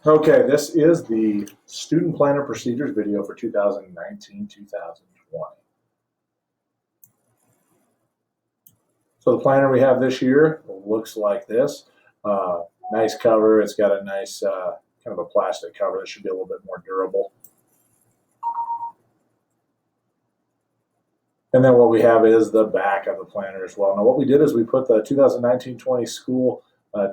Okay, this is the student planner procedures video for 2019-2020. So the planner we have this year looks like this. Nice cover. It's got a nice kind of a plastic cover that should be a little bit more durable. And then what we have is the back of the planner as well. Now what we did is we put the 2019-20 school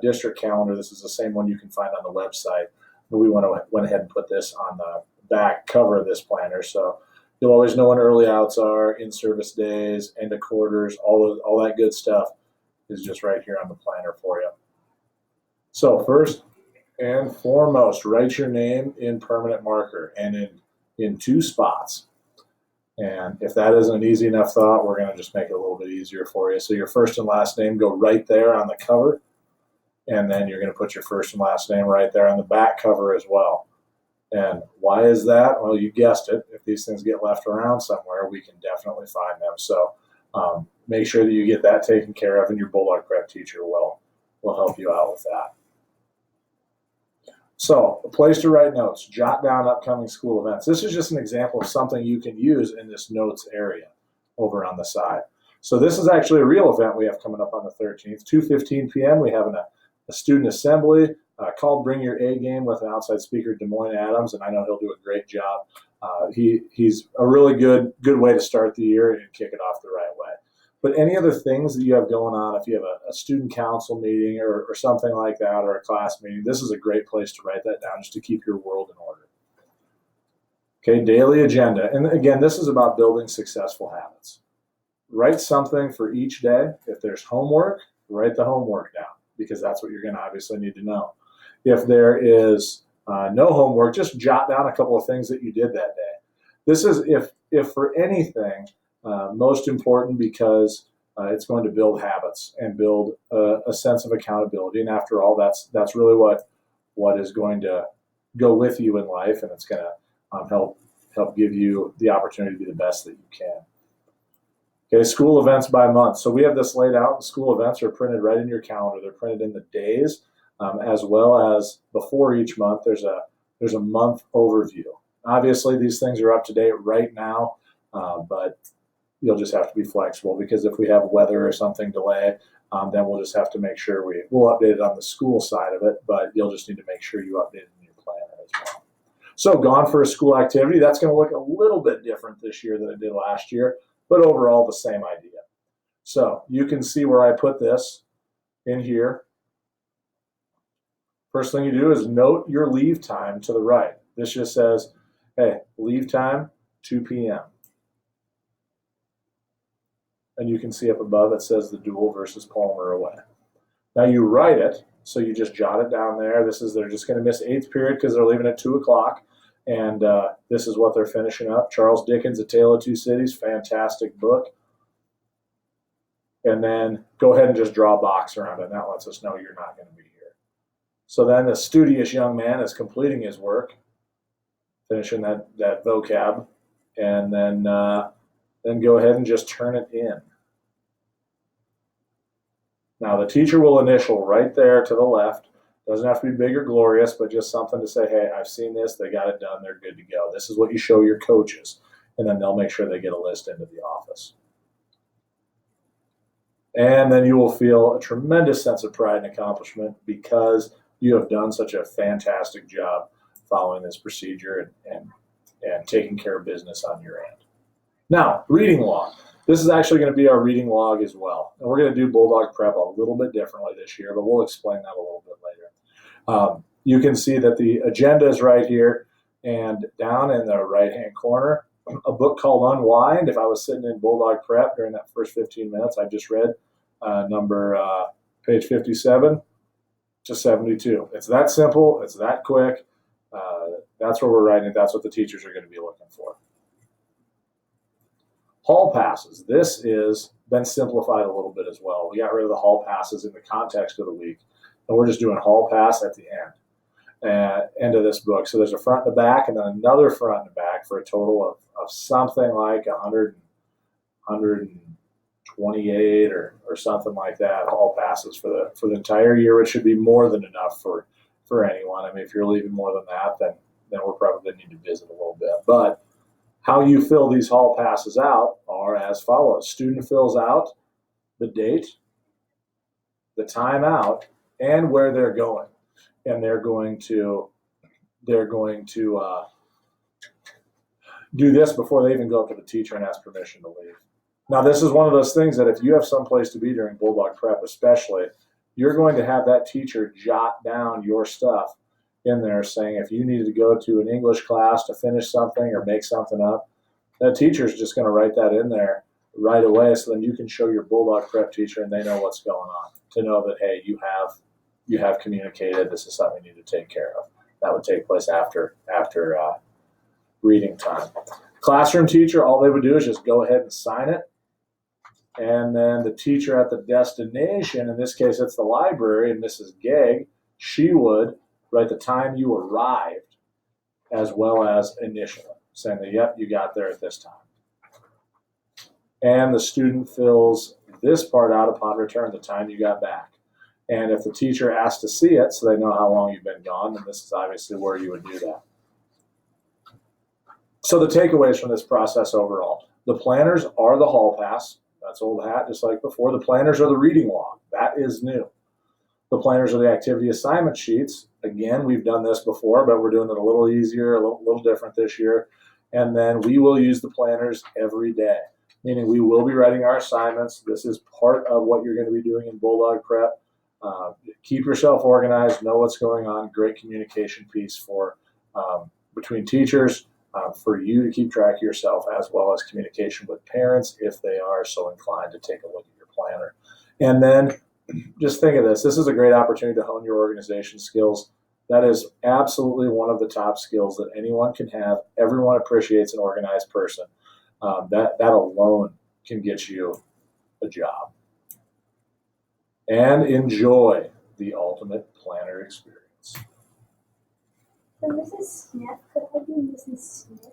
district calendar. This is the same one you can find on the website. We went ahead and put this on the back cover of this planner. So you'll always know when early outs are, in-service days, end of quarters, all that good stuff is just right here on the planner for you. So first and foremost, write your name in permanent marker and in 2 spots. And if that isn't an easy enough thought, we're going to just make it a little bit easier for you. So your first and last name go right there on the cover. And then you're going to put your first and last name right there on the back cover as well. And why is that? Well, you guessed it. If these things get left around somewhere, we can definitely find them. So make sure that you get that taken care of, and your Bulldog Prep teacher will help you out with that. So a place to write notes, jot down upcoming school events. This is just an example of something you can use in this notes area over on the side. So this is actually a real event we have coming up on the 13th, 2:15 p.m. We have a student assembly called Bring Your A Game with an outside speaker, Des Moines Adams, and I know he'll do a great job. He's a really good way to start the year and kick it off the right way. But any other things that you have going on, if you have a student council meeting or something like that, or a class meeting, this is a great place to write that down just to keep your world in order. Okay, daily agenda. And again, this is about building successful habits. Write something for each day. If there's homework, write the homework down, because that's what you're going to obviously need to know. If there is no homework, just jot down a couple of things that you did that day. This is, if for anything, most important, because it's going to build habits and build a sense of accountability. And after all, that's really what is going to go with you in life, and it's going to help give you the opportunity to be the best that you can. Okay, school events by month. So we have this laid out. The school events are printed right in your calendar. They're printed in the days, as well as before each month. There's a month overview. Obviously, these things are up to date right now, but you'll just have to be flexible, because if we have weather or something delay, then we'll just have to make sure we'll update it on the school side of it, but you'll just need to make sure you update it in your planner as well. So gone for a school activity. That's going to look a little bit different this year than it did last year, but overall the same idea. So you can see where I put this in here. First thing you do is note your leave time to the right. This just says, hey, leave time 2 p.m. And you can see up above it says the dual versus Palmer away. Now you write it, so you just jot it down there. They're just going to miss 8th period because they're leaving at 2 o'clock. And this is what they're finishing up. Charles Dickens' A Tale of Two Cities, fantastic book. And then go ahead and just draw a box around it, and that lets us know you're not going to be here. So then the studious young man is completing his work, finishing that vocab, and then go ahead and just turn it in. Now the teacher will initial right there to the left. Doesn't have to be big or glorious, but just something to say, hey, I've seen this, they got it done, they're good to go. This is what you show your coaches, and then they'll make sure they get a list into the office. And then you will feel a tremendous sense of pride and accomplishment, because you have done such a fantastic job following this procedure and taking care of business on your end. Now, reading log. This is actually going to be our reading log as well. And we're going to do Bulldog Prep a little bit differently this year, but we'll explain that a little bit later. You can see that the agenda is right here, and down in the right-hand corner, a book called Unwind. If I was sitting in Bulldog Prep during that first 15 minutes, I just read page 57 to 72. It's that simple. It's that quick. That's where we're writing it. That's what the teachers are going to be looking for. Hall passes. This is been simplified a little bit as well. We got rid of the hall passes in the context of the week, and we're just doing hall pass at the end of this book. So there's a front and a back, and then another front and a back for a total of something like 128 or something like that, hall passes for the entire year, which should be more than enough for for anyone. I mean, if you're leaving more than that, then we're probably going to need to visit a little bit. But how you fill these hall passes out are as follows. Student fills out the date, the time out, and where they're going. And they're going to do this before they even go up to the teacher and ask permission to leave. Now, this is one of those things that if you have someplace to be during Bulldog Prep especially, you're going to have that teacher jot down your stuff in there saying if you needed to go to an English class to finish something or make something up, that teacher's just going to write that in there right away, so then you can show your Bulldog Prep teacher and they know what's going on, to know that, hey, you have communicated, this is something you need to take care of. That would take place after reading time. Classroom teacher, all they would do is just go ahead and sign it. And then the teacher at the destination, in this case it's the library, and Mrs. Gegg, she would write the time you arrived as well as initial, saying that, yep, you got there at this time. And the student fills this part out upon return, the time you got back. And if the teacher asks to see it, so they know how long you've been gone, then this is obviously where you would do that. So the takeaways from this process overall: the planners are the hall pass. That's old hat, just like before. The planners are the reading log. That is new. The planners are the activity assignment sheets. Again, we've done this before, but we're doing it a little easier, a little different this year. And then we will use the planners every day, meaning we will be writing our assignments. This is part of what you're going to be doing in Bulldog Prep. Keep yourself organized, know what's going on. Great communication piece for between teachers, for you to keep track of yourself, as well as communication with parents if they are so inclined to take a look at your planner. And then just think of this. This is a great opportunity to hone your organization skills. That is absolutely one of the top skills that anyone can have. Everyone appreciates an organized person. That alone can get you a job. And enjoy the ultimate planner experience. So Mrs. Smith, could I be Mrs. Smith?